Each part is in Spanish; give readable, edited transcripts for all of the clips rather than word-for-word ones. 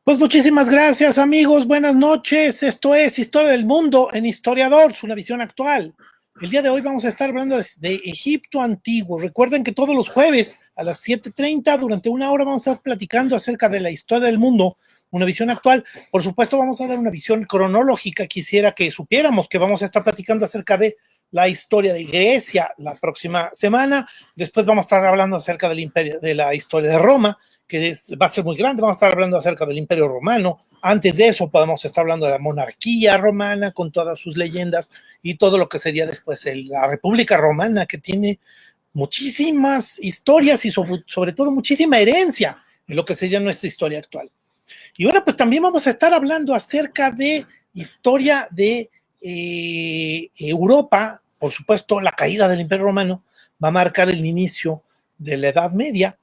Pues muchísimas gracias, amigos. Buenas noches. Esto es Historia del Mundo en Historiadores, una visión actual. El día de hoy vamos a estar hablando de Egipto antiguo. Recuerden que todos los jueves a las 7:30, durante una hora, vamos a estar platicando acerca de la historia del mundo, una visión actual. Por supuesto, vamos a dar una visión cronológica. Quisiera que supiéramos que vamos a estar platicando acerca de la historia de Grecia la próxima semana. Después vamos a estar hablando acerca del imperio, de la historia de Roma, que va a ser muy grande. Vamos a estar hablando acerca del Imperio Romano. Antes de eso podemos estar hablando de la monarquía romana con todas sus leyendas y todo lo que sería después la República Romana, que tiene muchísimas historias y sobre todo muchísima herencia en lo que sería nuestra historia actual. Y bueno, pues también vamos a estar hablando acerca de historia de Europa. Por supuesto, la caída del Imperio Romano va a marcar el inicio de la Edad Media,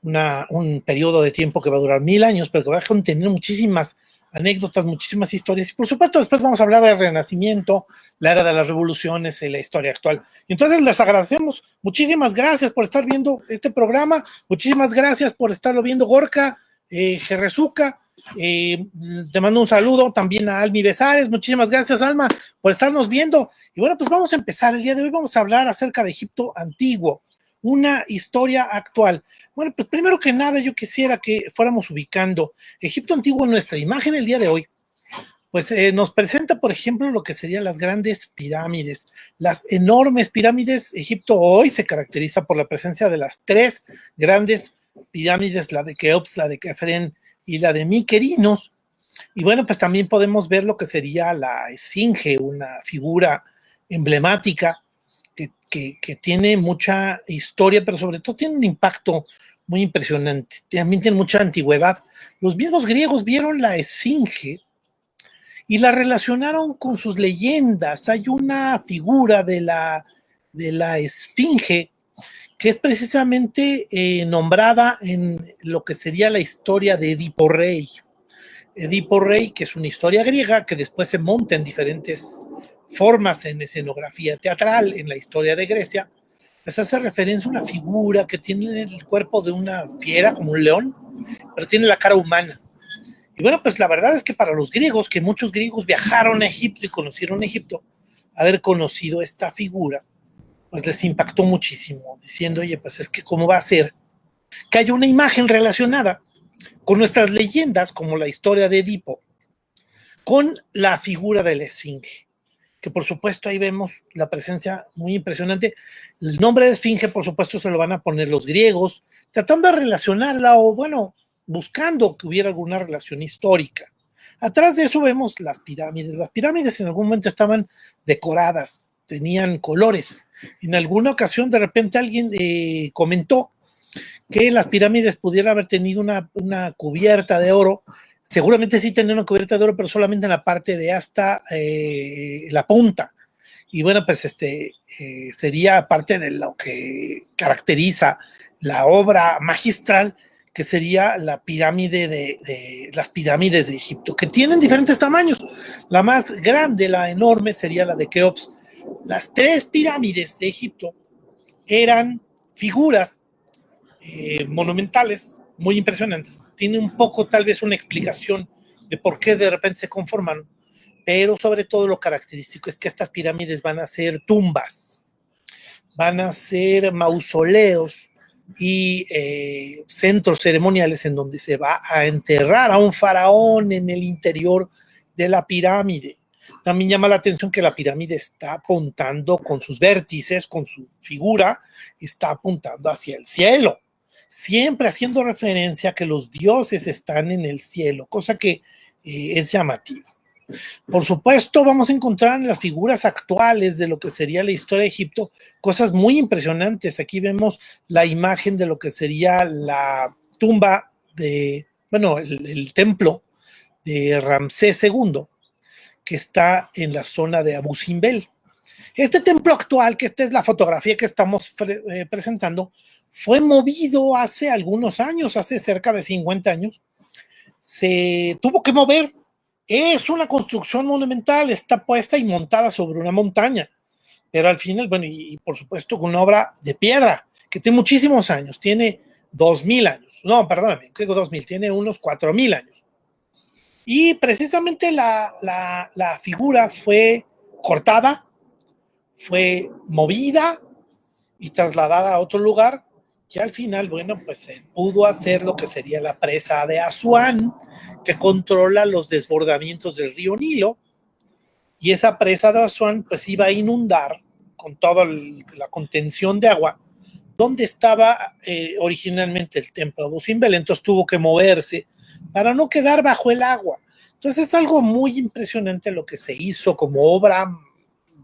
un periodo de tiempo que va a durar 1000 años, pero que va a contener muchísimas anécdotas, muchísimas historias. Y por supuesto, después vamos a hablar del Renacimiento, la era de las revoluciones y la historia actual. Entonces, les agradecemos. Muchísimas gracias por estar viendo este programa. Muchísimas gracias por estarlo viendo, Gorka, Jerrezuka. Te mando un saludo también a Almi Besares. Muchísimas gracias, Alma, por estarnos viendo. Y bueno, pues vamos a empezar. El día de hoy vamos a hablar acerca de Egipto antiguo, una historia actual. Bueno, pues primero que nada yo quisiera que fuéramos ubicando Egipto antiguo en nuestra imagen el día de hoy. Pues nos presenta, por ejemplo, lo que serían las grandes pirámides, las enormes pirámides. Egipto hoy se caracteriza por la presencia de las tres grandes pirámides, la de Keops, la de Kefren y la de Miquerinos. Y bueno, pues también podemos ver lo que sería la Esfinge, una figura emblemática que tiene mucha historia, pero sobre todo tiene un impacto muy impresionante. También tiene mucha antigüedad. Los mismos griegos vieron la Esfinge y la relacionaron con sus leyendas. Hay una figura de la Esfinge que es precisamente nombrada en lo que sería la historia de Edipo Rey. Edipo Rey, que es una historia griega que después se monta en diferentes formas en escenografía teatral en la historia de Grecia. Les hace referencia a una figura que tiene el cuerpo de una fiera, como un león, pero tiene la cara humana. Y bueno, pues la verdad es que para los griegos, que muchos griegos viajaron a Egipto y conocieron Egipto, haber conocido esta figura, pues les impactó muchísimo, diciendo, oye, pues es que cómo va a ser que haya una imagen relacionada con nuestras leyendas, como la historia de Edipo, con la figura de la Esfinge, que por supuesto ahí vemos la presencia muy impresionante. El nombre de Esfinge, por supuesto, se lo van a poner los griegos, tratando de relacionarla o, bueno, buscando que hubiera alguna relación histórica. Atrás de eso vemos las pirámides. Las pirámides en algún momento estaban decoradas, tenían colores. En alguna ocasión, de repente, alguien comentó que las pirámides pudieran haber tenido una cubierta de oro. Seguramente sí tenían una cubierta de oro, pero solamente en la parte de hasta la punta. Y bueno, pues sería parte de lo que caracteriza la obra magistral, que sería la pirámide las pirámides de Egipto, que tienen diferentes tamaños. La más grande, la enorme, sería la de Keops. Las tres pirámides de Egipto eran figuras monumentales, muy impresionantes. Tiene un poco, tal vez, una explicación de por qué de repente se conforman, pero sobre todo lo característico es que estas pirámides van a ser tumbas, van a ser mausoleos y centros ceremoniales en donde se va a enterrar a un faraón en el interior de la pirámide. También llama la atención que la pirámide está apuntando con sus vértices, con su figura, está apuntando hacia el cielo, siempre haciendo referencia a que los dioses están en el cielo, cosa que es llamativa. Por supuesto, vamos a encontrar en las figuras actuales de lo que sería la historia de Egipto cosas muy impresionantes. Aquí vemos la imagen de lo que sería la tumba el templo de Ramsés II, que está en la zona de Abu Simbel. Este templo actual, que esta es la fotografía que estamos presentando, fue movido hace algunos años, hace cerca de 50 años. Se tuvo que mover. Es una construcción monumental, está puesta y montada sobre una montaña, pero al final, bueno, y por supuesto con una obra de piedra, que tiene muchísimos años, tiene 2000 años, no, perdóname, digo 2000, tiene unos 4000 años. Y precisamente la figura fue cortada, fue movida y trasladada a otro lugar, y al final, bueno, pues se pudo hacer lo que sería la presa de Asuán, que controla los desbordamientos del río Nilo, y esa presa de Asuán pues iba a inundar con toda la contención de agua donde estaba originalmente el templo de Abu Simbel, entonces tuvo que moverse para no quedar bajo el agua. Entonces es algo muy impresionante lo que se hizo como obra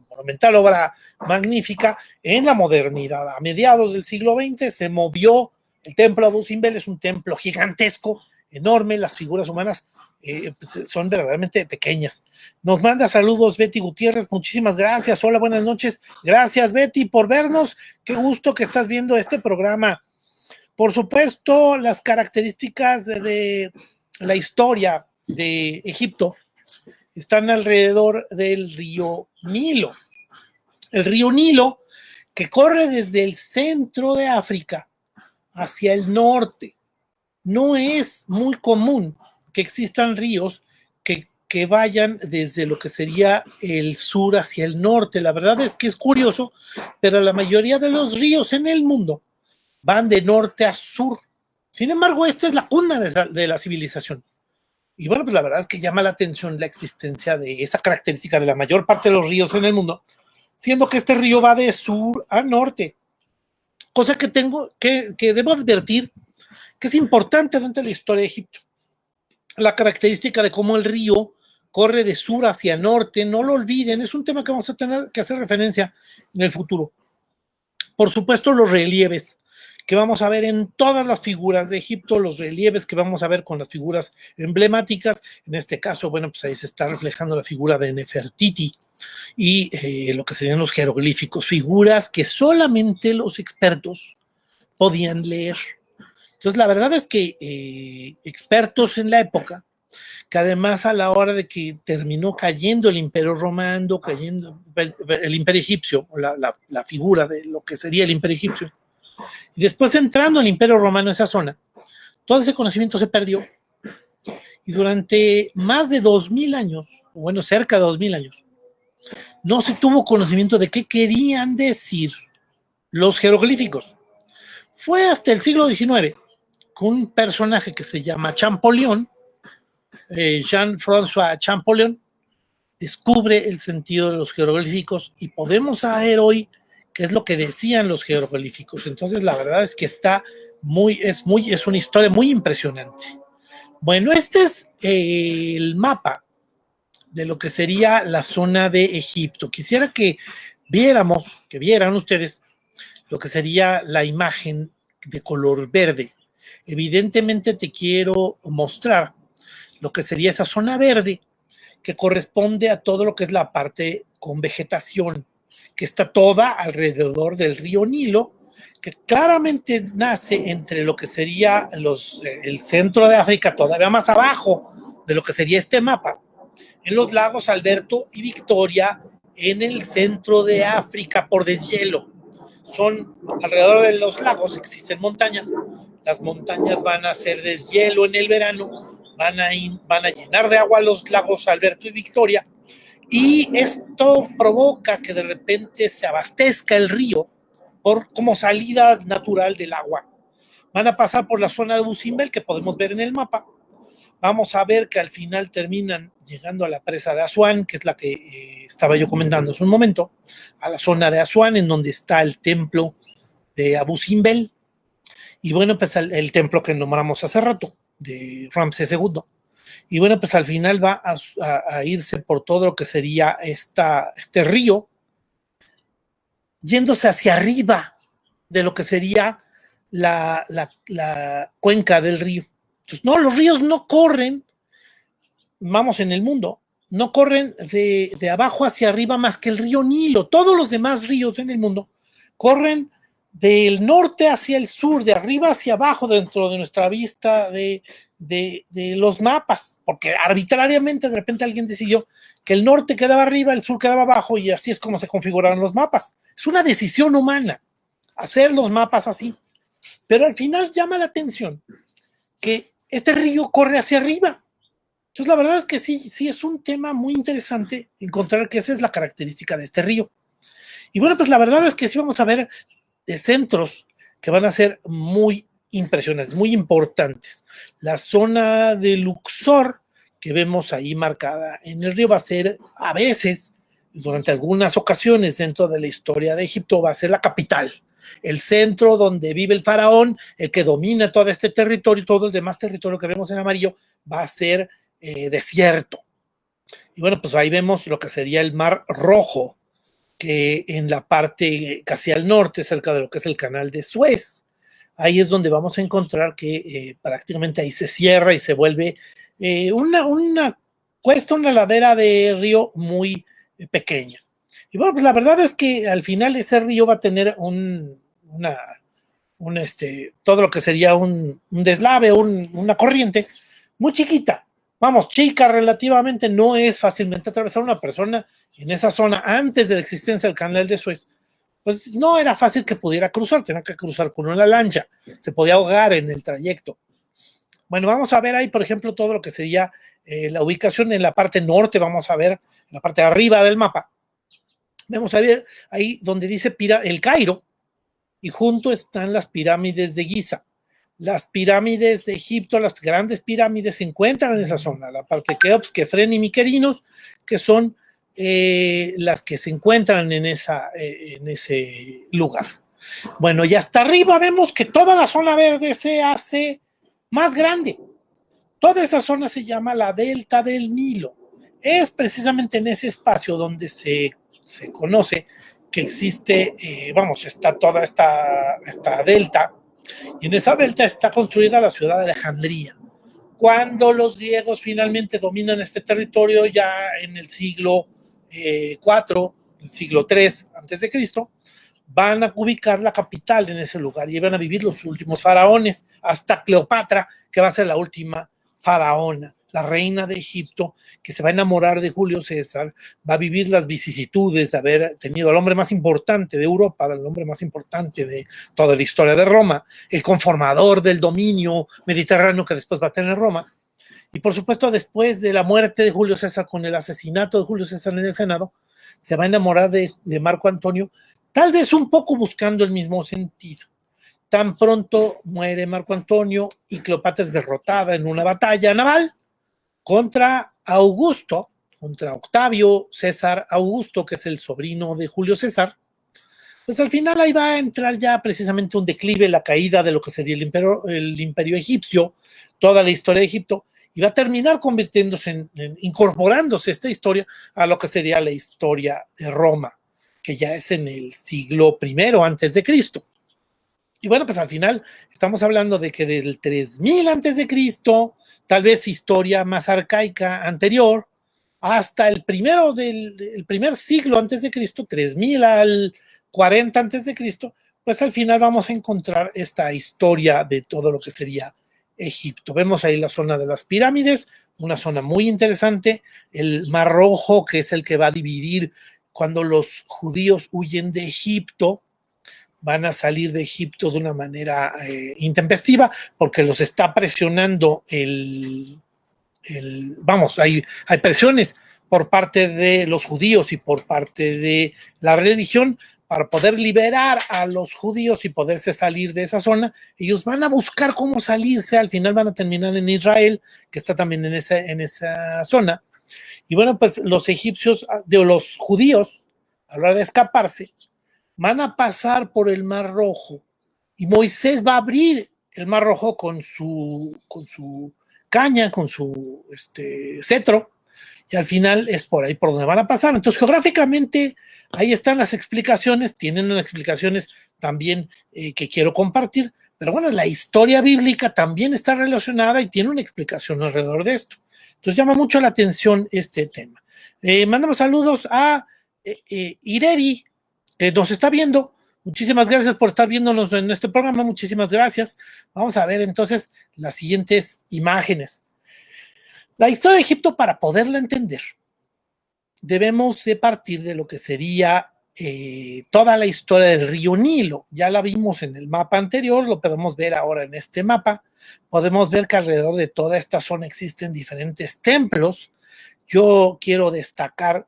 monumental, obra magnífica en la modernidad. A mediados del siglo XX se movió el templo de Abu Simbel, es un templo gigantesco, enorme, las figuras humanas pues son verdaderamente pequeñas. Nos manda saludos Betty Gutiérrez, muchísimas gracias, hola, buenas noches, gracias Betty por vernos, qué gusto que estás viendo este programa. Por supuesto, las características de la historia de Egipto están alrededor del río Nilo. El río Nilo, que corre desde el centro de África hacia el norte. No es muy común que existan ríos que vayan desde lo que sería el sur hacia el norte. La verdad es que es curioso, pero la mayoría de los ríos en el mundo van de norte a sur. Sin embargo, esta es la cuna de la civilización. Y bueno, pues la verdad es que llama la atención la existencia de esa característica de la mayor parte de los ríos en el mundo, siendo que este río va de sur a norte. Cosa que debo advertir que es importante dentro de la historia de Egipto. La característica de cómo el río corre de sur hacia norte, no lo olviden, es un tema que vamos a tener que hacer referencia en el futuro. Por supuesto, los relieves que vamos a ver en todas las figuras de Egipto, los relieves que vamos a ver con las figuras emblemáticas, en este caso, bueno, pues ahí se está reflejando la figura de Nefertiti y lo que serían los jeroglíficos, figuras que solamente los expertos podían leer. Entonces, la verdad es que expertos en la época, que además a la hora de que terminó cayendo el Imperio Romano, cayendo el Imperio Egipcio, la figura de lo que sería el Imperio Egipcio, y después entrando el Imperio Romano en esa zona, todo ese conocimiento se perdió. Y durante más de 2000 años, bueno, cerca de 2000 años, no se tuvo conocimiento de qué querían decir los jeroglíficos. Fue hasta el siglo XIX con un personaje que se llama Champollion, Jean-François Champollion, descubre el sentido de los jeroglíficos y podemos saber hoy qué es lo que decían los jeroglíficos. Entonces, la verdad es que es una historia muy impresionante. Bueno, este es el mapa de lo que sería la zona de Egipto. Quisiera que vieran ustedes lo que sería la imagen de color verde. Evidentemente te quiero mostrar lo que sería esa zona verde que corresponde a todo lo que es la parte con vegetación, que está toda alrededor del río Nilo, que claramente nace entre lo que sería el centro de África, todavía más abajo de lo que sería este mapa, en los lagos Alberto y Victoria, en el centro de África por deshielo. Son alrededor de los lagos, existen montañas, las montañas van a hacer deshielo en el verano, van a llenar de agua los lagos Alberto y Victoria, y esto provoca que de repente se abastezca el río como salida natural del agua. Van a pasar por la zona de Abu Simbel, que podemos ver en el mapa. Vamos a ver que al final terminan llegando a la presa de Asuán, que es la que estaba yo comentando hace un momento, a la zona de Asuán, en donde está el templo de Abu Simbel, y bueno, pues el templo que nombramos hace rato, de Ramsés II. Y bueno, pues al final va a irse por todo lo que sería este río, yéndose hacia arriba de lo que sería la cuenca del río. Entonces, no, los ríos no corren, vamos, en el mundo, no corren de abajo hacia arriba más que el río Nilo. Todos los demás ríos en el mundo corren del norte hacia el sur, de arriba hacia abajo, dentro de nuestra vista de los mapas, porque arbitrariamente de repente alguien decidió que el norte quedaba arriba, el sur quedaba abajo, y así es como se configuraron los mapas. Es una decisión humana hacer los mapas así, pero al final llama la atención que este río corre hacia arriba. Entonces, la verdad es que sí es un tema muy interesante encontrar que esa es la característica de este río. Y bueno, pues la verdad es que sí vamos a ver de centros que van a ser muy impresionantes, muy importantes. La zona de Luxor, que vemos ahí marcada en el río, va a ser a veces, durante algunas ocasiones dentro de la historia de Egipto, va a ser la capital, el centro donde vive el faraón, el que domina todo este territorio, todo el demás territorio que vemos en amarillo va a ser desierto. Y bueno, pues ahí vemos lo que sería el Mar Rojo, que en la parte casi al norte, cerca de lo que es el canal de Suez, ahí es donde vamos a encontrar que prácticamente ahí se cierra y se vuelve una cuesta, una ladera de río muy pequeña. Y bueno, pues la verdad es que al final ese río va a tener todo lo que sería un deslave, una corriente muy chiquita. Vamos, chica relativamente, no es fácilmente atravesar una persona en esa zona antes de la existencia del canal de Suez. Pues no era fácil que pudiera cruzar, tenía que cruzar con una lancha, se podía ahogar en el trayecto. Bueno, vamos a ver ahí, por ejemplo, todo lo que sería la ubicación en la parte norte, vamos a ver en la parte de arriba del mapa. Vamos a ver ahí donde dice el Cairo, y junto están las pirámides de Giza. Las pirámides de Egipto, las grandes pirámides se encuentran en esa zona, la parte de Keops, Kefren y Miquerinos, que son las que se encuentran en ese lugar. Bueno, y hasta arriba vemos que toda la zona verde se hace más grande. Toda esa zona se llama la Delta del Nilo. Es precisamente en ese espacio donde se conoce que existe, está toda esta delta, y en esa delta está construida la ciudad de Alejandría. Cuando los griegos finalmente dominan este territorio, ya en el siglo IV, el siglo III antes de Cristo, van a ubicar la capital en ese lugar y van a vivir los últimos faraones, hasta Cleopatra, que va a ser la última faraona, la reina de Egipto, que se va a enamorar de Julio César, va a vivir las vicisitudes de haber tenido al hombre más importante de Europa, el hombre más importante de toda la historia de Roma, el conformador del dominio mediterráneo que después va a tener Roma. Y por supuesto, después de la muerte de Julio César, con el asesinato de Julio César en el Senado, se va a enamorar de Marco Antonio, tal vez un poco buscando el mismo sentido. Tan pronto muere Marco Antonio y Cleopatra es derrotada en una batalla naval contra Augusto, contra Octavio César Augusto, que es el sobrino de Julio César. Pues al final ahí va a entrar ya precisamente un declive, la caída de lo que sería el imperio egipcio, toda la historia de Egipto, y va a terminar convirtiéndose incorporándose esta historia a lo que sería la historia de Roma, que ya es en el siglo I antes de Cristo. Y bueno, pues al final estamos hablando de que del 3000 antes de Cristo, tal vez historia más arcaica anterior, hasta el primer siglo antes de Cristo, 3000 al 40 antes de Cristo, pues al final vamos a encontrar esta historia de todo lo que sería Egipto. Vemos ahí la zona de las pirámides, una zona muy interesante, el Mar Rojo, que es el que va a dividir cuando los judíos huyen de Egipto, van a salir de Egipto de una manera intempestiva, porque los está presionando hay presiones por parte de los judíos y por parte de la religión para poder liberar a los judíos y poderse salir de esa zona. Ellos van a buscar cómo salirse, al final van a terminar en Israel, que está también en esa zona. Y bueno, pues los egipcios, los judíos, a la hora de escaparse, van a pasar por el Mar Rojo y Moisés va a abrir el Mar Rojo con su caña, con su cetro, y al final es por ahí por donde van a pasar. Entonces, geográficamente, ahí están las explicaciones, tienen unas explicaciones también que quiero compartir, pero bueno, la historia bíblica también está relacionada y tiene una explicación alrededor de esto. Entonces, llama mucho la atención este tema. Mandamos saludos a Ireri, que nos está viendo. Muchísimas gracias por estar viéndonos en este programa, muchísimas gracias. Vamos a ver entonces las siguientes imágenes. La historia de Egipto, para poderla entender, debemos de partir de lo que sería toda la historia del río Nilo. Ya la vimos en el mapa anterior, lo podemos ver ahora en este mapa. Podemos ver que alrededor de toda esta zona existen diferentes templos. Yo quiero destacar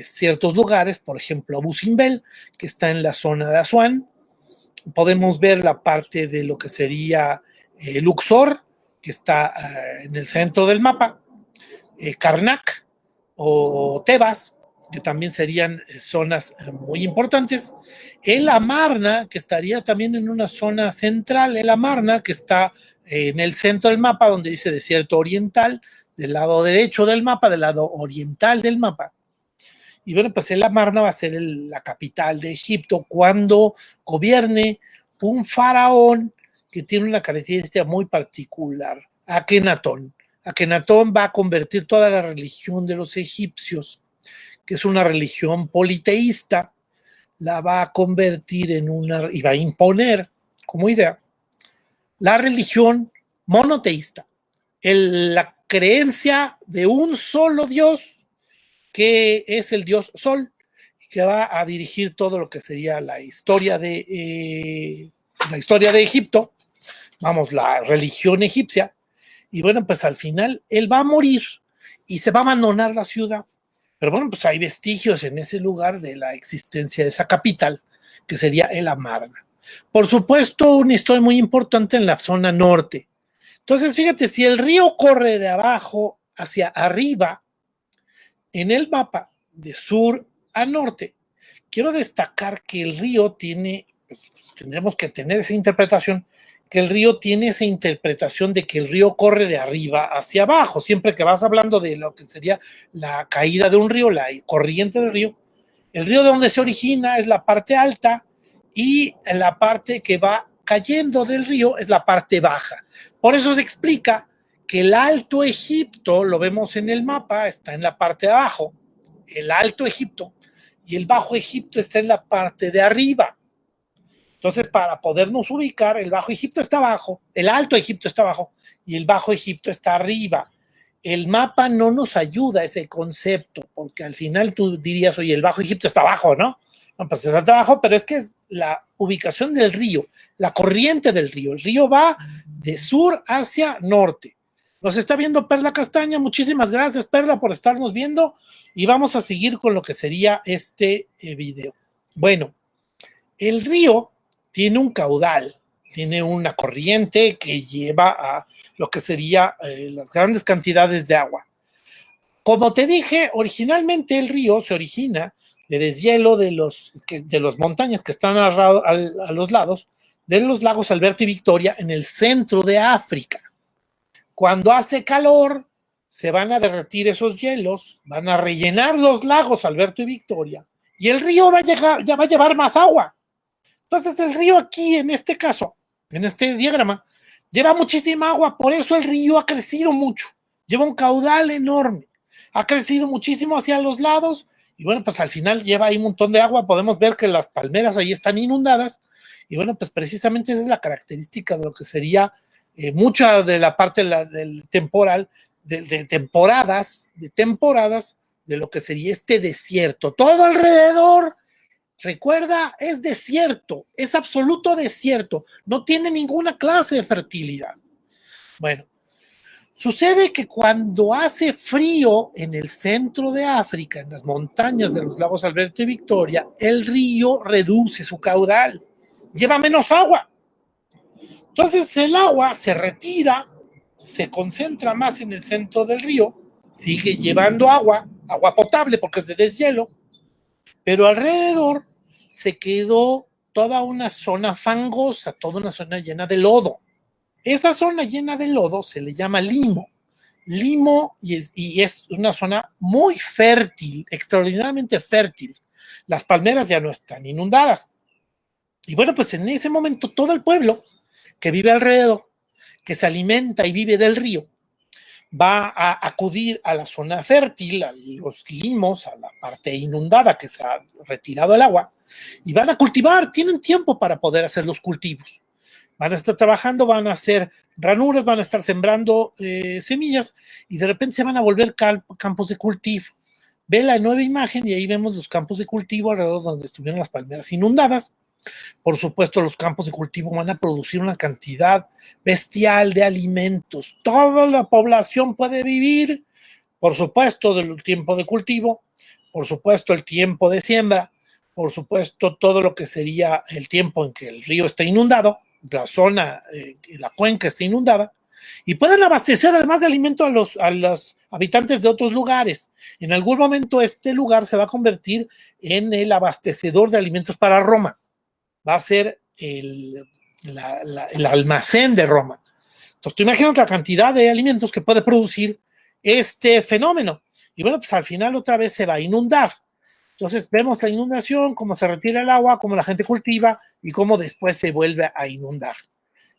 ciertos lugares, por ejemplo, Abu Simbel, que está en la zona de Asuán. Podemos ver la parte de lo que sería Luxor, que está en el centro del mapa, Karnak o Tebas, que también serían zonas muy importantes. El Amarna, que estaría también en una zona central, el Amarna, que está en el centro del mapa, donde dice desierto oriental, del lado derecho del mapa, del lado oriental del mapa. Y bueno, pues el Amarna va a ser la capital de Egipto cuando gobierne un faraón que tiene una característica muy particular, Akenatón. Akenatón va a convertir toda la religión de los egipcios, que es una religión politeísta, la va a convertir en una, y va a imponer como idea, la religión monoteísta, la creencia de un solo Dios, que es el Dios Sol, que va a dirigir todo lo que sería la historia de Egipto, vamos, la religión egipcia. Y bueno, pues al final él va a morir y se va a abandonar la ciudad. Pero bueno, pues hay vestigios en ese lugar de la existencia de esa capital, que sería el Amarna. Por supuesto, una historia muy importante en la zona norte. Entonces, fíjate, si el río corre de abajo hacia arriba, en el mapa de sur a norte, quiero destacar que el río tiene, pues, tendremos que tener esa interpretación, que el río tiene esa interpretación de que el río corre de arriba hacia abajo. Siempre que vas hablando de lo que sería la caída de un río, la corriente del río, el río de donde se origina es la parte alta y la parte que va cayendo del río es la parte baja. Por eso se explica que el Alto Egipto, lo vemos en el mapa, está en la parte de abajo, el Alto Egipto, y el Bajo Egipto está en la parte de arriba. Entonces, para podernos ubicar, el Bajo Egipto está abajo, el Alto Egipto está abajo y el Bajo Egipto está arriba. El mapa no nos ayuda a ese concepto, porque al final tú dirías, oye, el Bajo Egipto está abajo, ¿no? No, pues está abajo, pero es que es la ubicación del río, la corriente del río. El río va de sur hacia norte. Nos está viendo Perla Castaña, muchísimas gracias Perla por estarnos viendo y vamos a seguir con lo que sería este video. Bueno, el río tiene un caudal, tiene una corriente que lleva a lo que sería las grandes cantidades de agua. Como te dije, originalmente el río se origina de deshielo de las montañas que están a los lados de los lagos Alberto y Victoria en el centro de África. Cuando hace calor, se van a derretir esos hielos, van a rellenar los lagos Alberto y Victoria, y el río ya va a llevar más agua. Entonces el río aquí, en este caso, en este diagrama, lleva muchísima agua, por eso el río ha crecido mucho, lleva un caudal enorme, ha crecido muchísimo hacia los lados, y bueno, pues al final lleva ahí un montón de agua, podemos ver que las palmeras ahí están inundadas, y bueno, pues precisamente esa es la característica de lo que sería mucha de la parte del temporal, de temporadas, de lo que sería este desierto. Todo alrededor, recuerda, es desierto, es absoluto desierto, no tiene ninguna clase de fertilidad. Bueno, sucede que cuando hace frío en el centro de África, en las montañas de los lagos Alberto y Victoria, el río reduce su caudal, lleva menos agua. Entonces el agua se retira, se concentra más en el centro del río, sigue llevando agua potable porque es de deshielo, pero alrededor se quedó toda una zona fangosa, toda una zona llena de lodo. Esa zona llena de lodo se le llama limo. Limo y es una zona muy fértil, extraordinariamente fértil. Las palmeras ya no están inundadas. Y bueno, pues en ese momento todo el pueblo que vive alrededor, que se alimenta y vive del río, va a acudir a la zona fértil, a los limos, a la parte inundada que se ha retirado el agua, y van a cultivar, tienen tiempo para poder hacer los cultivos. Van a estar trabajando, van a hacer ranuras, van a estar sembrando semillas, y de repente se van a volver campos de cultivo. Ve la nueva imagen y ahí vemos los campos de cultivo alrededor donde estuvieron las palmeras inundadas. Por supuesto, los campos de cultivo van a producir una cantidad bestial de alimentos. Toda la población puede vivir, por supuesto, del tiempo de cultivo, por supuesto, el tiempo de siembra, por supuesto, todo lo que sería el tiempo en que el río está inundado, la zona, la cuenca está inundada, y pueden abastecer además de alimento a los habitantes de otros lugares. En algún momento este lugar se va a convertir en el abastecedor de alimentos para Roma. Va a ser el almacén de Roma. Entonces, tú imaginas la cantidad de alimentos que puede producir este fenómeno. Y bueno, pues al final otra vez se va a inundar. Entonces, vemos la inundación, cómo se retira el agua, cómo la gente cultiva y cómo después se vuelve a inundar.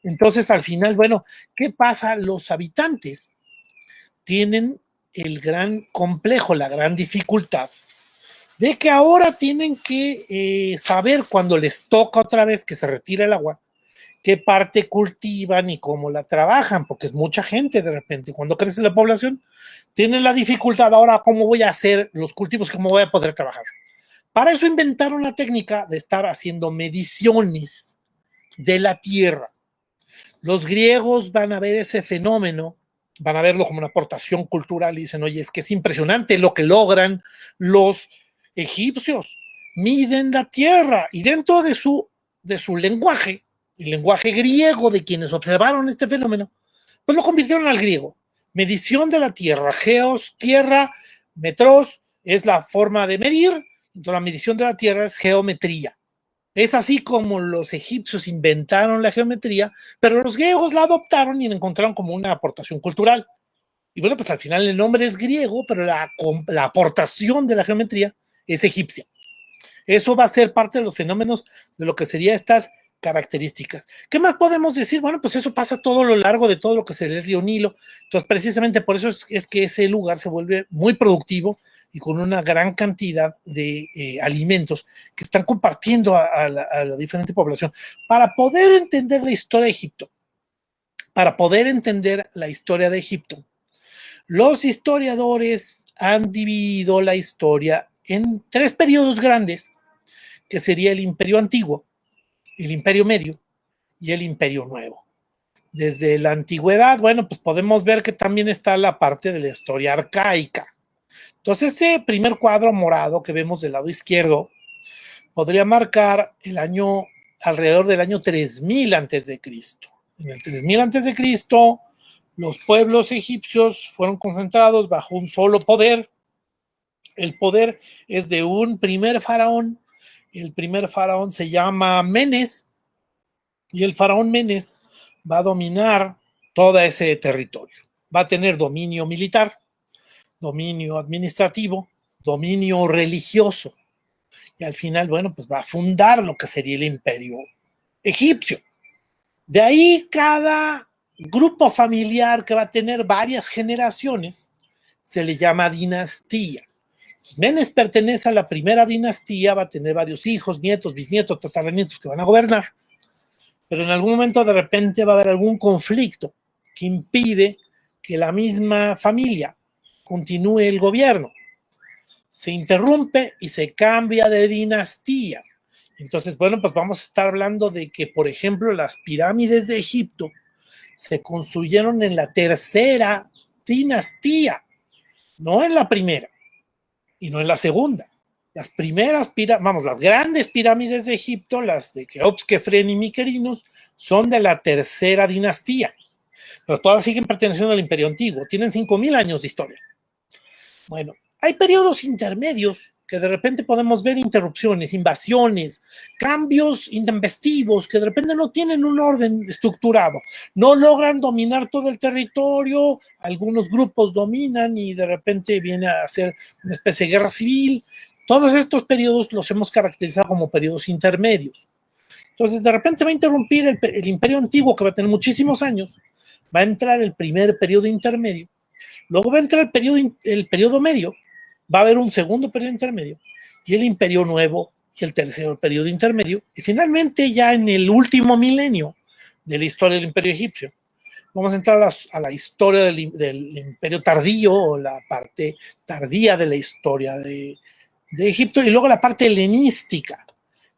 Entonces, al final, bueno, ¿qué pasa? Los habitantes tienen el gran complejo, la gran dificultad de que ahora tienen que saber cuando les toca otra vez que se retira el agua, qué parte cultivan y cómo la trabajan, porque es mucha gente de repente. Cuando crece la población, tienen la dificultad ahora, ¿cómo voy a hacer los cultivos? ¿Cómo voy a poder trabajar? Para eso inventaron la técnica de estar haciendo mediciones de la tierra. Los griegos van a ver ese fenómeno, van a verlo como una aportación cultural y dicen, oye, es que es impresionante lo que logran los egipcios. Miden la tierra y dentro de su lenguaje, el lenguaje griego de quienes observaron este fenómeno, pues lo convirtieron al griego. Medición de la tierra, geos, tierra, metros, es la forma de medir, entonces la medición de la tierra es geometría. Es así como los egipcios inventaron la geometría, pero los griegos la adoptaron y la encontraron como una aportación cultural. Y bueno, pues al final el nombre es griego, pero la aportación de la geometría es egipcia. Eso va a ser parte de los fenómenos de lo que serían estas características. ¿Qué más podemos decir? Bueno, pues eso pasa todo lo largo de todo lo que sería el río Nilo. Entonces, precisamente por eso es que ese lugar se vuelve muy productivo y con una gran cantidad de alimentos que están compartiendo a la diferente población. Para poder entender la historia de Egipto, los historiadores han dividido la historia en tres periodos grandes, que sería el Imperio Antiguo, el Imperio Medio y el Imperio Nuevo. Desde la antigüedad, bueno, pues podemos ver que también está la parte de la historia arcaica. Entonces, este primer cuadro morado que vemos del lado izquierdo podría marcar el año, alrededor del año 3000 antes de Cristo. En el 3000 antes de Cristo, los pueblos egipcios fueron concentrados bajo un solo poder. El poder es de un primer faraón. El primer faraón se llama Menes y el faraón Menes va a dominar todo ese territorio. Va a tener dominio militar, dominio administrativo, dominio religioso. Y al final, bueno, pues va a fundar lo que sería el imperio egipcio. De ahí cada grupo familiar que va a tener varias generaciones se le llama dinastía. Menes pertenece a la primera dinastía, va a tener varios hijos, nietos, bisnietos, tataranietos que van a gobernar, pero en algún momento de repente va a haber algún conflicto que impide que la misma familia continúe el gobierno. Se interrumpe y se cambia de dinastía. Entonces, bueno, pues vamos a estar hablando de que, por ejemplo, las pirámides de Egipto se construyeron en la tercera dinastía, no en la primera y no en la segunda. Las primeras las grandes pirámides de Egipto, las de Keops, Kefren y Miquerinos, son de la tercera dinastía, pero todas siguen perteneciendo al Imperio Antiguo, tienen 5000 años de historia. Bueno, hay periodos intermedios que de repente podemos ver interrupciones, invasiones, cambios intempestivos que de repente no tienen un orden estructurado, no logran dominar todo el territorio, algunos grupos dominan y de repente viene a ser una especie de guerra civil. Todos estos periodos los hemos caracterizado como periodos intermedios. Entonces, de repente va a interrumpir el Imperio Antiguo, que va a tener muchísimos años, va a entrar el primer periodo intermedio, luego va a entrar el periodo medio, va a haber un segundo periodo intermedio y el Imperio Nuevo y el tercer periodo intermedio, y finalmente ya en el último milenio de la historia del Imperio Egipcio vamos a entrar a la historia del imperio tardío, o la parte tardía de la historia de Egipto, y luego la parte helenística,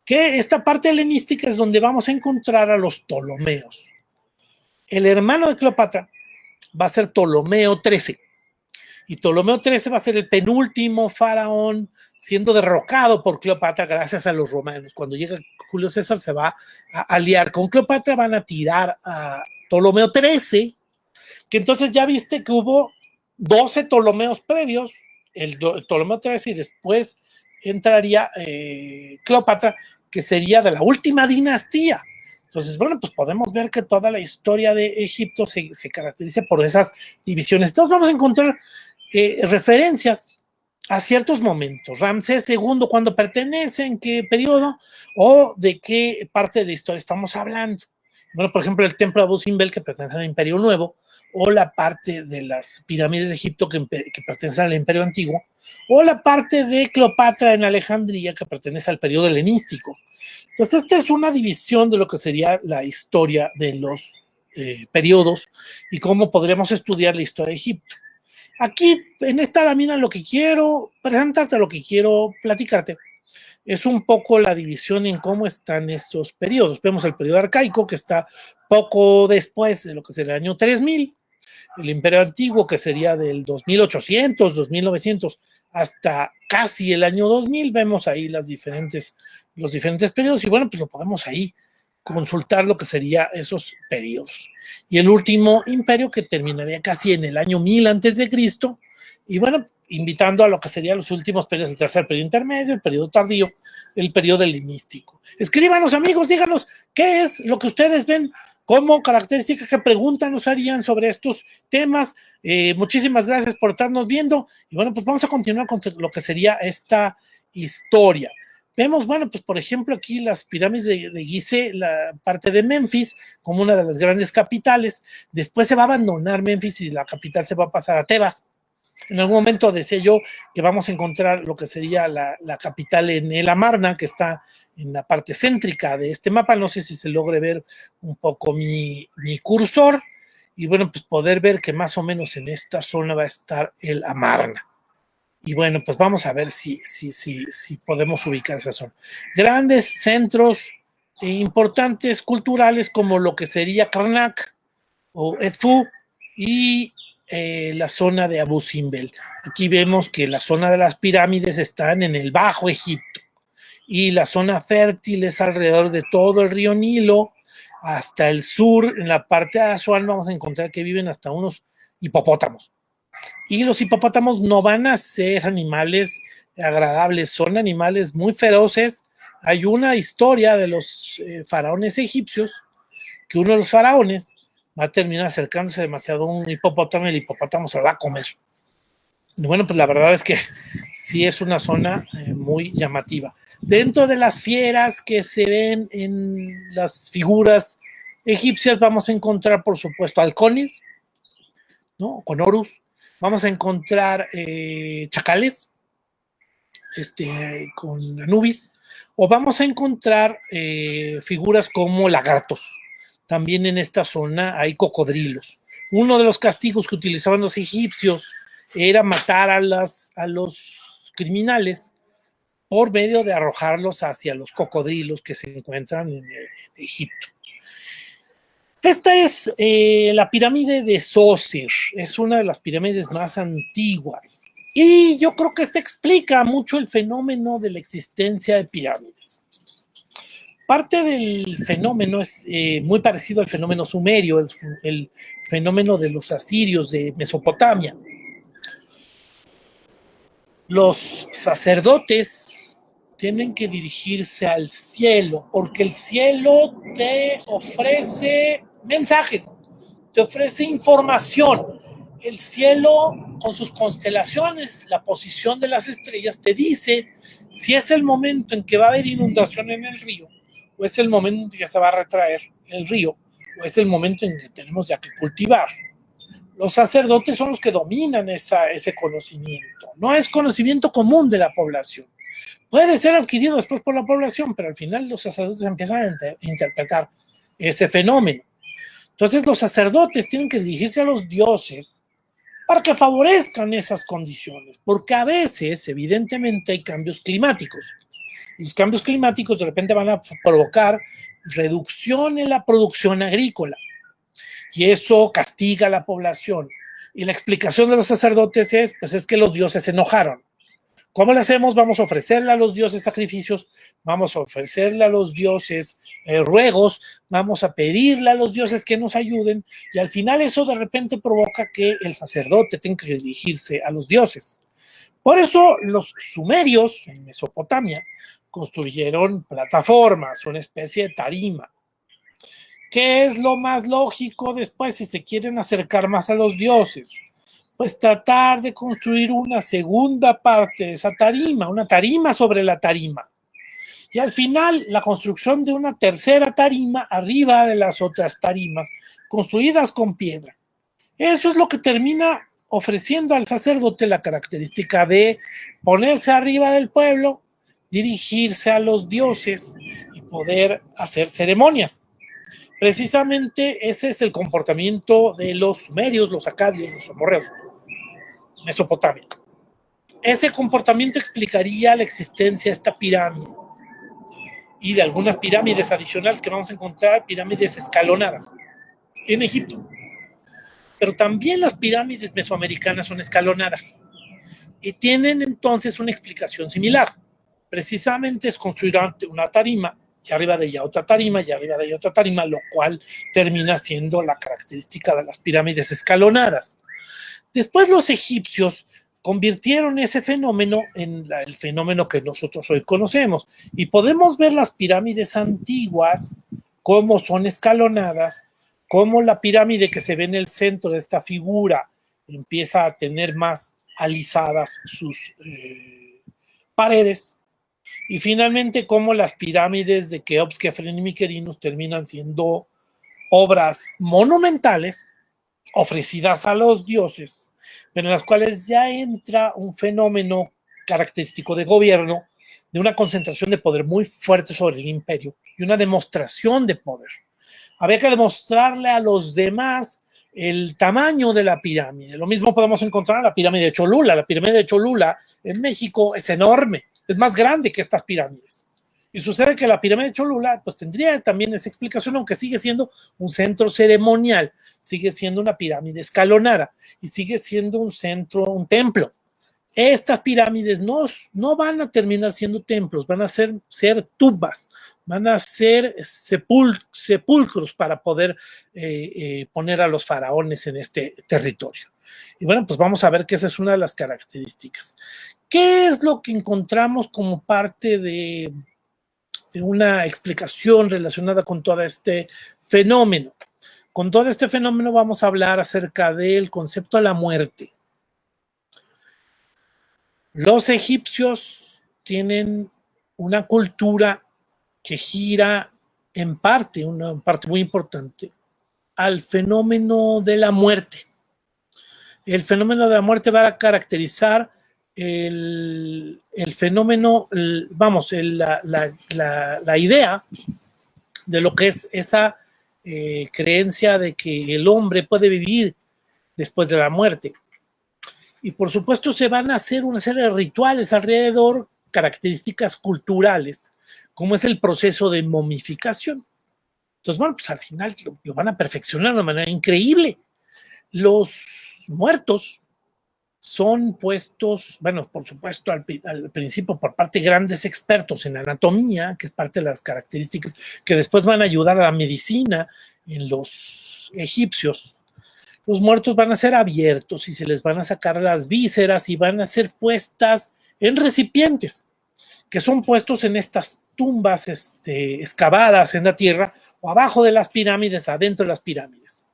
que esta parte helenística es donde vamos a encontrar a los Ptolomeos. El hermano de Cleopatra va a ser Ptolomeo XIII, y Ptolomeo XIII va a ser el penúltimo faraón siendo derrocado por Cleopatra gracias a los romanos. Cuando llega Julio César se va a aliar con Cleopatra, van a tirar a Ptolomeo XIII, que entonces ya viste que hubo 12 Ptolomeos previos, el Ptolomeo XIII, y después entraría Cleopatra, que sería de la última dinastía. Entonces, bueno, pues podemos ver que toda la historia de Egipto se caracteriza por esas divisiones. Entonces vamos a encontrar referencias a ciertos momentos. Ramsés II, ¿cuándo pertenece? ¿En qué periodo? ¿O de qué parte de la historia estamos hablando? Bueno, por ejemplo, el templo de Abu Simbel, que pertenece al Imperio Nuevo, o la parte de las pirámides de Egipto que pertenecen al Imperio Antiguo, o la parte de Cleopatra en Alejandría, que pertenece al periodo helenístico. Entonces, esta es una división de lo que sería la historia de los periodos y cómo podremos estudiar la historia de Egipto. Aquí, en esta lámina, lo que quiero presentarte, lo que quiero platicarte, es un poco la división en cómo están estos periodos. Vemos el periodo arcaico, que está poco después de lo que será el año 3000, el imperio antiguo, que sería del 2800, 2900, hasta casi el año 2000. Vemos ahí los diferentes periodos, y bueno, pues lo podemos ahí consultar lo que sería esos periodos. Y el último imperio, que terminaría casi en el año 1000 antes de Cristo, y bueno, invitando a lo que serían los últimos periodos, el tercer periodo intermedio, el periodo tardío, el periodo helenístico. Escríbanos, amigos, díganos qué es lo que ustedes ven como característica, qué preguntas nos harían sobre estos temas. Muchísimas gracias por estarnos viendo, y bueno, pues vamos a continuar con lo que sería esta historia. Vemos, bueno, pues por ejemplo aquí las pirámides de Gizeh, la parte de Memphis, como una de las grandes capitales. Después se va a abandonar Memphis y la capital se va a pasar a Tebas. En algún momento decía yo que vamos a encontrar lo que sería la capital en el Amarna, que está en la parte céntrica de este mapa. No sé si se logre ver un poco mi cursor, y bueno, pues poder ver que más o menos en esta zona va a estar el Amarna. Y bueno, pues vamos a ver si podemos ubicar esa zona. Grandes centros importantes culturales, como lo que sería Karnak o Edfu, y la zona de Abu Simbel. Aquí vemos que la zona de las pirámides están en el Bajo Egipto, y la zona fértil es alrededor de todo el río Nilo. Hasta el sur, en la parte de Asuán, vamos a encontrar que viven hasta unos hipopótamos. Y los hipopótamos no van a ser animales agradables, son animales muy feroces. Hay una historia de los faraones egipcios, que uno de los faraones va a terminar acercándose demasiado a un hipopótamo, y el hipopótamo se lo va a comer. Y bueno, pues la verdad es que sí es una zona muy llamativa. Dentro de las fieras que se ven en las figuras egipcias, vamos a encontrar, por supuesto, halcones, ¿no? Con Horus. Vamos a encontrar chacales, con Anubis, o vamos a encontrar figuras como lagartos. También en esta zona hay cocodrilos. Uno de los castigos que utilizaban los egipcios era matar a los criminales por medio de arrojarlos hacia los cocodrilos que se encuentran en Egipto. Esta es la pirámide de Sócer, es una de las pirámides más antiguas, y yo creo que esta explica mucho el fenómeno de la existencia de pirámides. Parte del fenómeno es muy parecido al fenómeno sumerio, el fenómeno de los asirios de Mesopotamia. Los sacerdotes tienen que dirigirse al cielo, porque el cielo te ofrece mensajes, te ofrece información. El cielo, con sus constelaciones, la posición de las estrellas, te dice si es el momento en que va a haber inundación en el río, o es el momento en que se va a retraer el río, o es el momento en que tenemos ya que cultivar. Los sacerdotes son los que dominan ese conocimiento. No es conocimiento común de la población. Puede ser adquirido después por la población, pero al final los sacerdotes empiezan a interpretar ese fenómeno. Entonces los sacerdotes tienen que dirigirse a los dioses para que favorezcan esas condiciones, porque a veces, evidentemente, hay cambios climáticos. Y los cambios climáticos de repente van a provocar reducción en la producción agrícola, y eso castiga a la población. Y la explicación de los sacerdotes es, pues es que los dioses se enojaron. ¿Cómo le hacemos? Vamos a ofrecerle a los dioses sacrificios, vamos a ofrecerle a los dioses ruegos, vamos a pedirle a los dioses que nos ayuden, y al final eso de repente provoca que el sacerdote tenga que dirigirse a los dioses. Por eso los sumerios en Mesopotamia construyeron plataformas, una especie de tarima. ¿Qué es lo más lógico después si se quieren acercar más a los dioses? Pues tratar de construir una segunda parte de esa tarima, una tarima sobre la tarima. Y al final, la construcción de una tercera tarima arriba de las otras tarimas, construidas con piedra. Eso es lo que termina ofreciendo al sacerdote la característica de ponerse arriba del pueblo, dirigirse a los dioses y poder hacer ceremonias. Precisamente ese es el comportamiento de los sumerios, los acadios, los amorreos, Mesopotamia. Ese comportamiento explicaría la existencia de esta pirámide y de algunas pirámides adicionales que vamos a encontrar, pirámides escalonadas en Egipto. Pero también las pirámides mesoamericanas son escalonadas y tienen entonces una explicación similar. Precisamente es construir una tarima y arriba de ella otra tarima y arriba de ella otra tarima, lo cual termina siendo la característica de las pirámides escalonadas. Después los egipcios convirtieron ese fenómeno en el fenómeno que nosotros hoy conocemos y podemos ver las pirámides antiguas cómo son escalonadas, cómo la pirámide que se ve en el centro de esta figura empieza a tener más alisadas sus paredes, y finalmente cómo las pirámides de Keops, Kefren y Miquerinos terminan siendo obras monumentales ofrecidas a los dioses, pero en las cuales ya entra un fenómeno característico de gobierno, de una concentración de poder muy fuerte sobre el imperio y una demostración de poder. Había que demostrarle a los demás el tamaño de la pirámide. Lo mismo podemos encontrar en la pirámide de Cholula. La pirámide de Cholula en México es enorme, es más grande que estas pirámides. Y sucede que la pirámide de Cholula pues tendría también esa explicación, aunque sigue siendo un centro ceremonial, sigue siendo una pirámide escalonada y sigue siendo un centro, un templo. Estas pirámides no van a terminar siendo templos, van a ser tumbas, van a ser sepulcros para poder poner a los faraones en este territorio. Y bueno, pues vamos a ver que esa es una de las características. ¿Qué es lo que encontramos como parte de una explicación relacionada con todo este fenómeno? Con todo este fenómeno vamos a hablar acerca del concepto de la muerte. Los egipcios tienen una cultura que gira en parte, una parte muy importante, al fenómeno de la muerte. El fenómeno de la muerte va a caracterizar el fenómeno, la idea de lo que es esa creencia de que el hombre puede vivir después de la muerte. Y por supuesto se van a hacer una serie de rituales alrededor, características culturales, como es el proceso de momificación. Entonces, bueno, pues al final lo van a perfeccionar de una manera increíble. Los muertos son puestos, bueno, por supuesto al principio por parte de grandes expertos en anatomía, que es parte de las características que después van a ayudar a la medicina en los egipcios. Los muertos van a ser abiertos y se les van a sacar las vísceras y van a ser puestas en recipientes, que son puestos en estas tumbas excavadas en la tierra o abajo de las pirámides, adentro de las pirámides.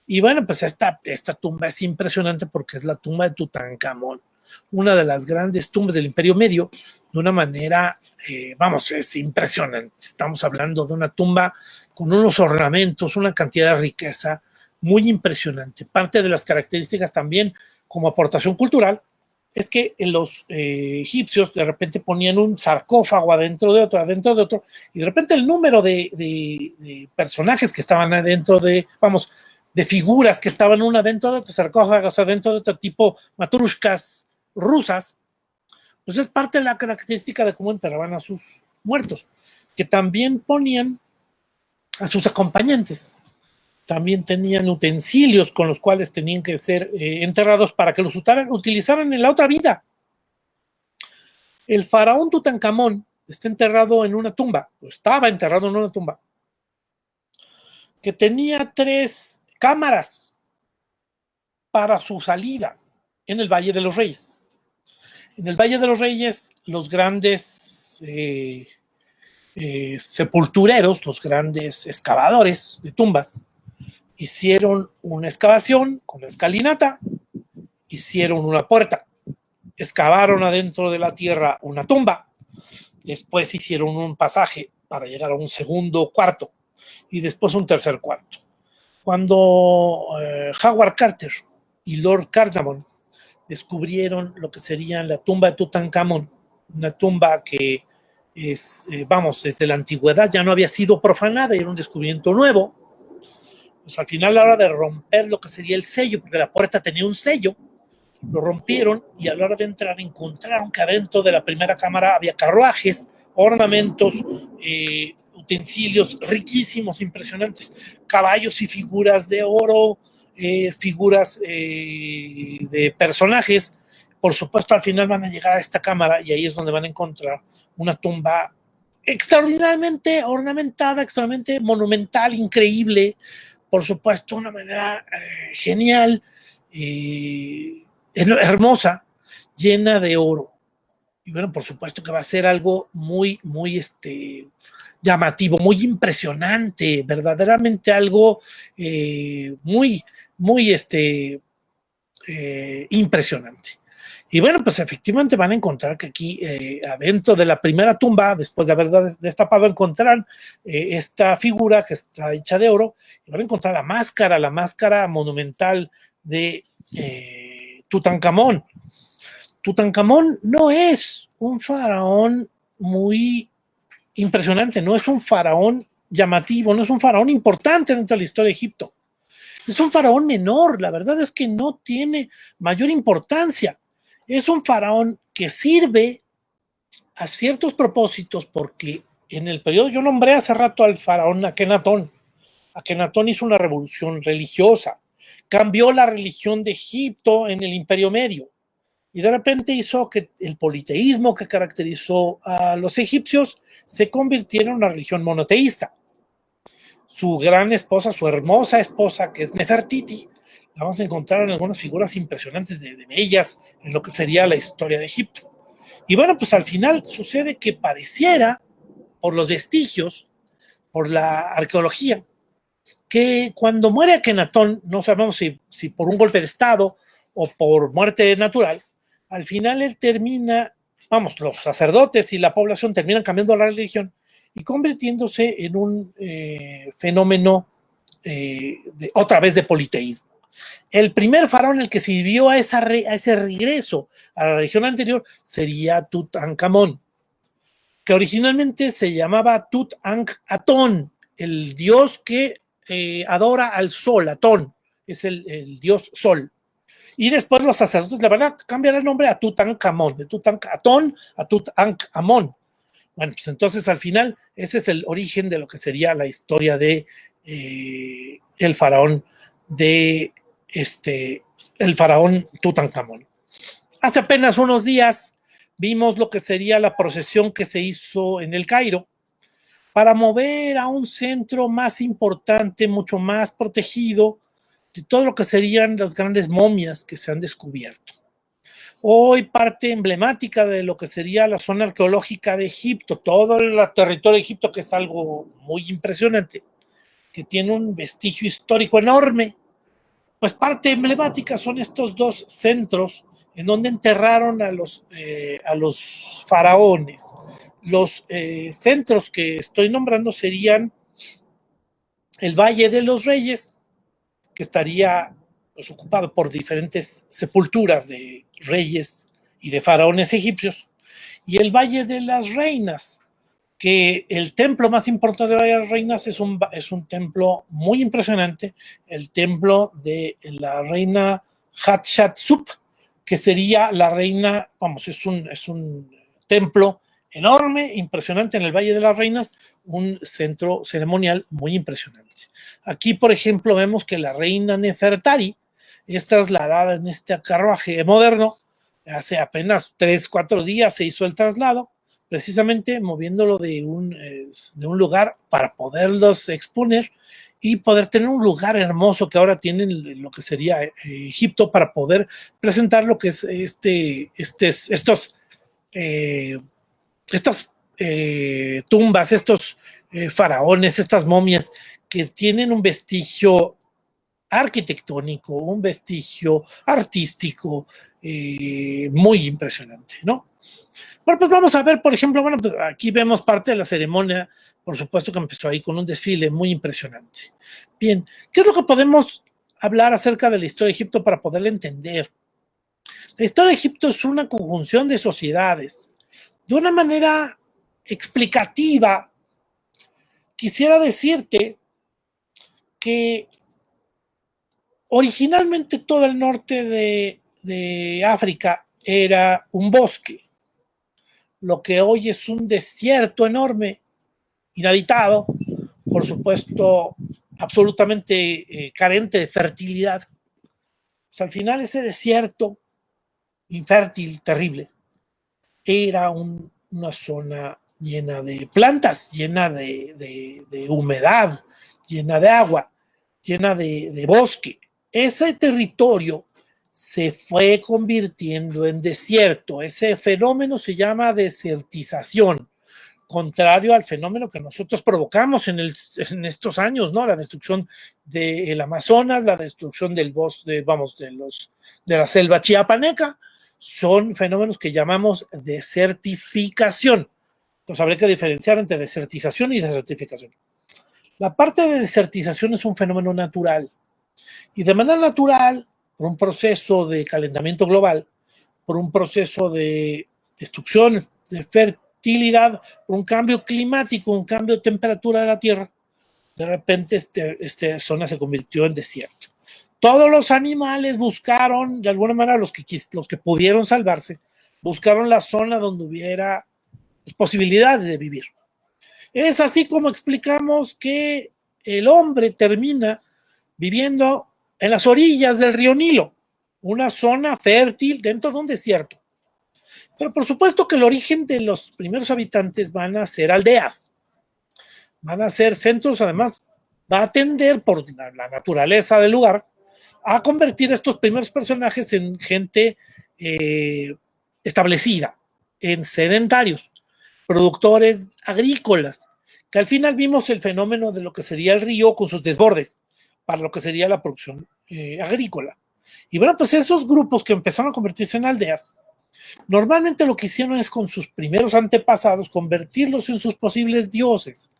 Y bueno, pues esta tumba es impresionante porque es la tumba de Tutankamón, una de las grandes tumbas del Imperio Medio, de una manera, es impresionante. Estamos hablando de una tumba con unos ornamentos, una cantidad de riqueza muy impresionante. Parte de las características también como aportación cultural es que los egipcios de repente ponían un sarcófago adentro de otro, y de repente el número de personajes que estaban adentro de figuras que estaban una dentro de otro sarcófago, o sea, dentro de otro tipo matrushkas rusas, pues es parte de la característica de cómo enterraban a sus muertos, que también ponían a sus acompañantes. También tenían utensilios con los cuales tenían que ser enterrados para que los utilizaran en la otra vida. El faraón Tutankamón está enterrado en una tumba, o estaba enterrado en una tumba, que tenía 3 cámaras para su salida en el Valle de los Reyes. En el Valle de los Reyes, los grandes sepultureros, los grandes excavadores de tumbas, hicieron una excavación con la escalinata, hicieron una puerta, excavaron adentro de la tierra una tumba, después hicieron un pasaje para llegar a un segundo cuarto y después un tercer cuarto. Cuando Howard Carter y Lord Cardamon descubrieron lo que sería la tumba de Tutankamón, una tumba que es, desde la antigüedad ya no había sido profanada, era un descubrimiento nuevo, pues al final a la hora de romper lo que sería el sello, porque la puerta tenía un sello, lo rompieron y a la hora de entrar encontraron que adentro de la primera cámara había carruajes, ornamentos, utensilios riquísimos, impresionantes, caballos y figuras de oro, figuras de personajes. Por supuesto, al final van a llegar a esta cámara y ahí es donde van a encontrar una tumba extraordinariamente ornamentada, extraordinariamente monumental, increíble, por supuesto, una manera genial, hermosa, llena de oro. Y bueno, por supuesto que va a ser algo muy, muy llamativo, muy impresionante, verdaderamente algo muy, muy impresionante. Y bueno, pues efectivamente van a encontrar que aquí adentro de la primera tumba, después de haber destapado, encontrarán esta figura que está hecha de oro, y van a encontrar la máscara monumental de Tutankamón. Tutankamón no es un faraón muy impresionante, no es un faraón llamativo, no es un faraón importante dentro de la historia de Egipto. Es un faraón menor, la verdad es que no tiene mayor importancia. Es un faraón que sirve a ciertos propósitos porque en el periodo, yo nombré hace rato al faraón Akenatón. Akenatón hizo una revolución religiosa, cambió la religión de Egipto en el Imperio Medio y de repente hizo que el politeísmo que caracterizó a los egipcios se convirtiera en una religión monoteísta. Su gran esposa, su hermosa esposa, que es Nefertiti, la vamos a encontrar en algunas figuras impresionantes de bellas en lo que sería la historia de Egipto. Y bueno, pues al final sucede que pareciera, por los vestigios, por la arqueología, que cuando muere Akenatón, no sabemos si por un golpe de estado o por muerte natural, al final él termina, los sacerdotes y la población terminan cambiando la religión y convirtiéndose en un fenómeno otra vez de politeísmo. El primer faraón el que sirvió a ese regreso a la religión anterior sería Tutankamón, que originalmente se llamaba Tutankhatón, el dios que adora al sol, Atón, es el dios sol. Y después los sacerdotes le van a cambiar el nombre a Tutankamón, de Tutankhatón a Tutankamón. Bueno, pues entonces al final ese es el origen de lo que sería la historia de el faraón el faraón Tutankamón. Hace apenas unos días vimos lo que sería la procesión que se hizo en el Cairo para mover a un centro más importante, mucho más protegido de todo lo que serían las grandes momias que se han descubierto. Hoy parte emblemática de lo que sería la zona arqueológica de Egipto, todo el territorio de Egipto, que es algo muy impresionante, que tiene un vestigio histórico enorme. Pues parte emblemática son estos 2 centros en donde enterraron a los faraones. Los centros que estoy nombrando serían el Valle de los Reyes, que estaría pues, ocupado por diferentes sepulturas de reyes y de faraones egipcios, y el Valle de las Reinas, que el templo más importante de Valle de las Reinas es un templo muy impresionante, el templo de la reina Hatshepsut, que sería la reina, vamos, es un templo enorme, impresionante en el Valle de las Reinas, un centro ceremonial muy impresionante. Aquí, por ejemplo, vemos que la reina Nefertari es trasladada en este carruaje moderno. Hace apenas 3-4 días se hizo el traslado, precisamente moviéndolo de un lugar para poderlos exponer y poder tener un lugar hermoso que ahora tienen lo que sería Egipto para poder presentar lo que es estas tumbas, estos faraones, estas momias que tienen un vestigio arquitectónico, un vestigio artístico muy impresionante, ¿no? Bueno, pues vamos a ver, por ejemplo, bueno, pues aquí vemos parte de la ceremonia, por supuesto que empezó ahí con un desfile muy impresionante. Bien, ¿qué es lo que podemos hablar acerca de la historia de Egipto para poderla entender? La historia de Egipto es una conjunción de sociedades. De una manera explicativa, quisiera decirte que originalmente todo el norte de África era un bosque, lo que hoy es un desierto enorme, inhabitado, por supuesto, absolutamente carente de fertilidad. Pues al final ese desierto infértil, terrible, era una zona llena de plantas, llena de humedad, llena de agua, llena de bosque. Ese territorio se fue convirtiendo en desierto. Ese fenómeno se llama desertización, contrario al fenómeno que nosotros provocamos en estos años, ¿no? La destrucción del Amazonas, la destrucción del bosque, de la selva chiapaneca, son fenómenos que llamamos desertificación. Entonces habría que diferenciar entre desertización y desertificación. La parte de desertización es un fenómeno natural y de manera natural, por un proceso de calentamiento global, por un proceso de destrucción de fertilidad, por un cambio climático, un cambio de temperatura de la Tierra, de repente esta zona se convirtió en desierto. Todos los animales buscaron, de alguna manera, los que pudieron salvarse, buscaron la zona donde hubiera posibilidades de vivir. Es así como explicamos que el hombre termina viviendo en las orillas del río Nilo, una zona fértil dentro de un desierto. Pero por supuesto que el origen de los primeros habitantes van a ser aldeas, van a ser centros, además va a tender por la naturaleza del lugar a convertir a estos primeros personajes en gente establecida, en sedentarios, productores agrícolas, que al final vimos el fenómeno de lo que sería el río con sus desbordes para lo que sería la producción agrícola. Y bueno, pues esos grupos que empezaron a convertirse en aldeas, normalmente lo que hicieron es con sus primeros antepasados convertirlos en sus posibles dioses.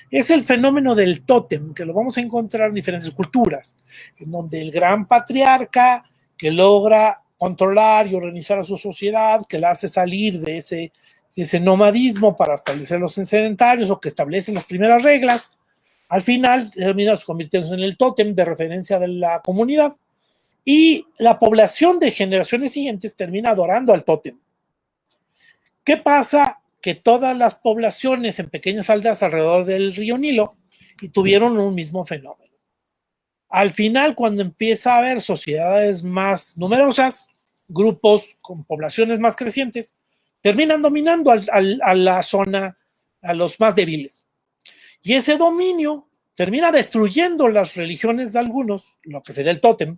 Es el fenómeno del tótem, que lo vamos a encontrar en diferentes culturas, en donde el gran patriarca que logra controlar y organizar a su sociedad, que la hace salir de ese nomadismo para establecer los sedentarios o que establece las primeras reglas, al final termina convirtiéndose en el tótem de referencia de la comunidad y la población de generaciones siguientes termina adorando al tótem. ¿Qué pasa? Que todas las poblaciones en pequeñas aldeas alrededor del río Nilo y tuvieron un mismo fenómeno. Al final, cuando empieza a haber sociedades más numerosas, grupos con poblaciones más crecientes, terminan dominando a la zona, a los más débiles. Y ese dominio termina destruyendo las religiones de algunos, lo que sería el tótem,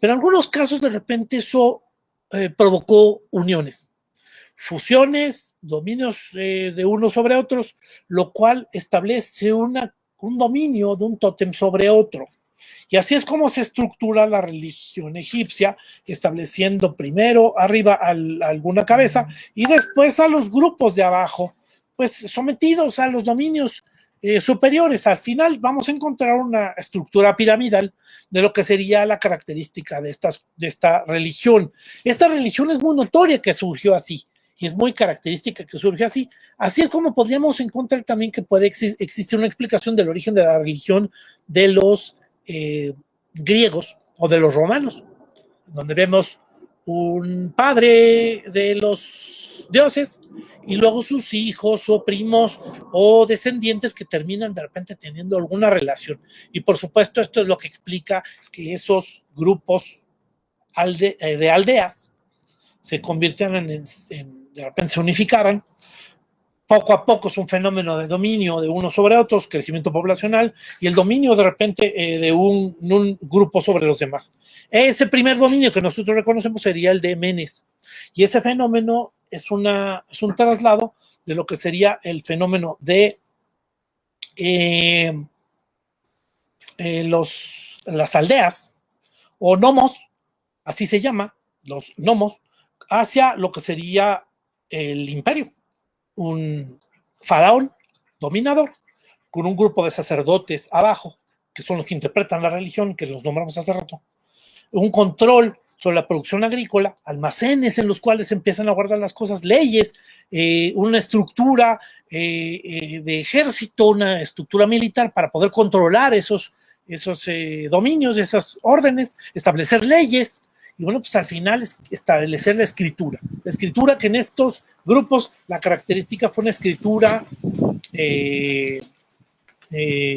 pero en algunos casos de repente eso provocó uniones, fusiones, dominios de unos sobre otros, lo cual establece un dominio de un tótem sobre otro. Y así es como se estructura la religión egipcia, estableciendo primero arriba a alguna cabeza y después a los grupos de abajo, pues sometidos a los dominios superiores. Al final vamos a encontrar una estructura piramidal de lo que sería la característica de esta religión. Esta religión es muy notoria que surgió así y es muy característica que surgió así. Así es como podríamos encontrar también que puede existir una explicación del origen de la religión de los griegos o de los romanos, donde vemos un padre de los dioses y luego sus hijos o primos o descendientes que terminan de repente teniendo alguna relación. Y por supuesto esto es lo que explica que esos grupos de aldeas se convirtieran de repente se unificaran. Poco a poco es un fenómeno de dominio de unos sobre otros, crecimiento poblacional y el dominio de repente de un grupo sobre los demás. Ese primer dominio que nosotros reconocemos sería el de Menes y ese fenómeno es un traslado de lo que sería el fenómeno de las aldeas o nomos, así se llama, los nomos, hacia lo que sería el imperio. Un faraón dominador con un grupo de sacerdotes abajo, que son los que interpretan la religión, que los nombramos hace rato, un control sobre la producción agrícola, almacenes en los cuales empiezan a guardar las cosas, leyes, una estructura de ejército, una estructura militar para poder controlar esos dominios, esas órdenes, establecer leyes, y bueno, pues al final es establecer la escritura que en estos grupos la característica fue una escritura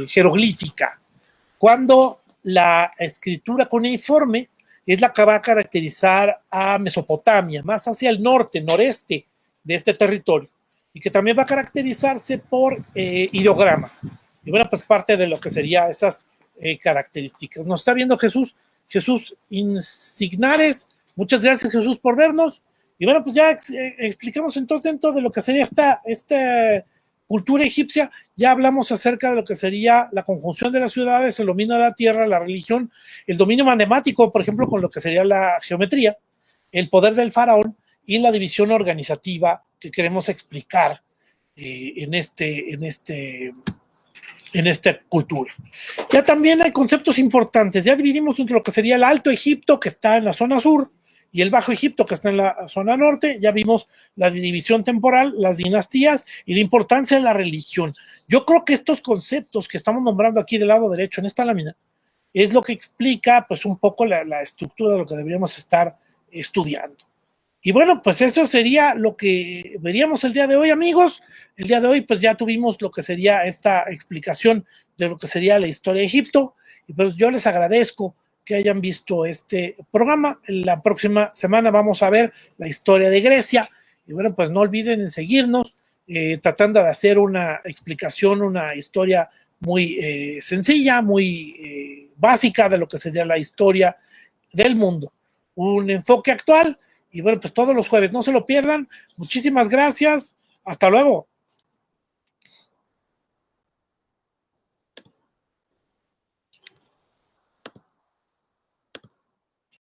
jeroglífica, cuando la escritura cuneiforme es la que va a caracterizar a Mesopotamia, más hacia el norte, noreste de este territorio, y que también va a caracterizarse por ideogramas. Y bueno, pues parte de lo que serían esas características. Nos está viendo Jesús Insignares. Muchas gracias, Jesús, por vernos. Y bueno, pues ya explicamos entonces dentro de lo que sería esta cultura egipcia, ya hablamos acerca de lo que sería la conjunción de las ciudades, el dominio de la tierra, la religión, el dominio matemático, por ejemplo, con lo que sería la geometría, el poder del faraón y la división organizativa que queremos explicar en esta cultura. Ya también hay conceptos importantes, ya dividimos entre lo que sería el Alto Egipto, que está en la zona sur, y el Bajo Egipto, que está en la zona norte. Ya vimos la división temporal, las dinastías y la importancia de la religión. Yo creo que estos conceptos que estamos nombrando aquí del lado derecho en esta lámina es lo que explica pues un poco la estructura de lo que deberíamos estar estudiando. Y bueno, pues eso sería lo que veríamos el día de hoy, amigos. El día de hoy pues ya tuvimos lo que sería esta explicación de lo que sería la historia de Egipto, y pues yo les agradezco que hayan visto este programa. La próxima semana vamos a ver la historia de Grecia, y bueno, pues no olviden en seguirnos, tratando de hacer una explicación, una historia muy sencilla, muy básica de lo que sería la historia del mundo. Un enfoque actual. Y bueno, pues todos los jueves, no se lo pierdan. Muchísimas gracias. Hasta luego.